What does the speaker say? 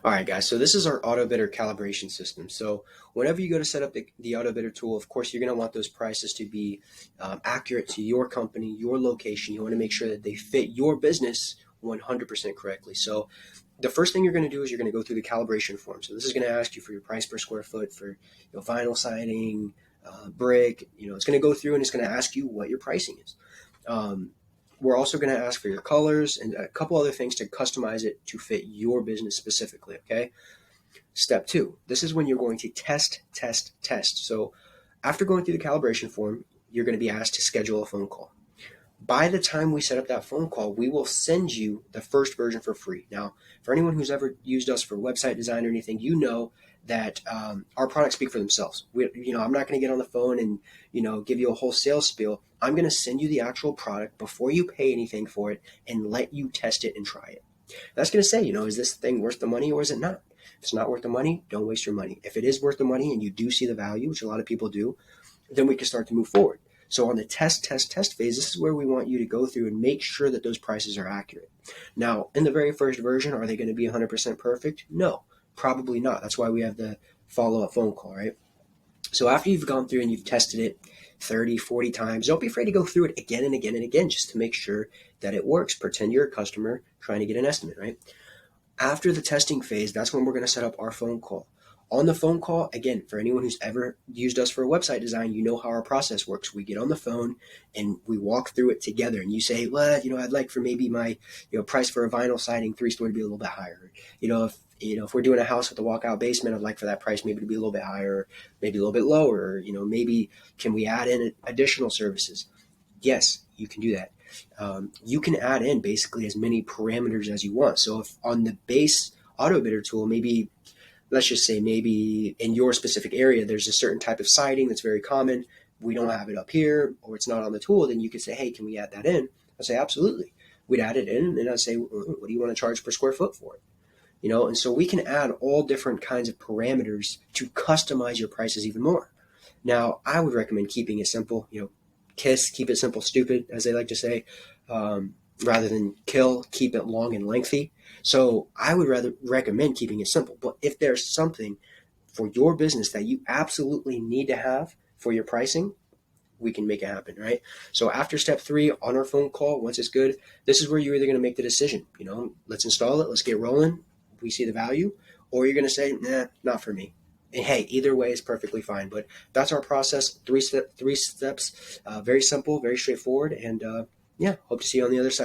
All right, guys, so this is our auto bidder calibration system. So whenever you go to set up the auto bidder tool, of course, you're going to want those prices to be accurate to your company, your location. You want to make sure that they fit your business 100% correctly. So the first thing you're going to do is you're going to go through the calibration form. So this is going to ask you for your price per square foot for vinyl siding, brick. It's going to go through and it's going to ask you what your pricing is. Um, we're also going to ask for your colors and a couple other things to customize it to fit your business specifically. Okay. Step two, this is when you're going to test, test, test. So after going through the calibration form, you're going to be asked to schedule a phone call. By the time we set up that phone call, we will send you the first version for free. Now, for anyone who's ever used us for website design or anything, you know that our products speak for themselves. I'm not going to get on the phone and give you a whole sales spiel. I'm going to send you the actual product before you pay anything for it and let you test it and try it. That's going to say, is this thing worth the money or is it not? If it's not worth the money, don't waste your money. If it is worth the money and you do see the value, which a lot of people do, then we can start to move forward. So on the test phase, this is where we want you to go through and make sure that those prices are accurate. Now, in the very first version, are they going to be 100% perfect? No, probably not. That's why we have the follow-up phone call, right? So after you've gone through and you've tested it 30, 40 times, don't be afraid to go through it again and again and again just to make sure that it works. Pretend you're a customer trying to get an estimate, right? After the testing phase, that's when we're going to set up our phone call. On the phone call, again, for anyone who's ever used us for website design, you know how our process works. We get on the phone and we walk through it together. And you say, well, I'd like for maybe my, price for a vinyl siding 3-story to be a little bit higher. If we're doing a house with a walkout basement, I'd like for that price maybe to be a little bit higher, maybe a little bit lower. Maybe can we add in additional services? Yes, you can do that. You can add in basically as many parameters as you want. So if on the base auto bidder tool, let's just say maybe in your specific area, there's a certain type of siding that's very common. We don't have it up here or it's not on the tool. Then you could say, hey, can we add that in? I'd say, absolutely. We'd add it in and I'd say, what do you want to charge per square foot for it? And so we can add all different kinds of parameters to customize your prices even more. Now, I would recommend keeping it simple, keep it simple, stupid, as they like to say, rather than kill, keep it long and lengthy. So I would rather recommend keeping it simple. But if there's something for your business that you absolutely need to have for your pricing, we can make it happen, right? So after step 3 on our phone call, once it's good, this is where you're either going to make the decision, let's install it, let's get rolling. We see the value, or you're going to say, nah, not for me. And hey, either way is perfectly fine. But that's our process. Three steps, very simple, very straightforward. And yeah, hope to see you on the other side.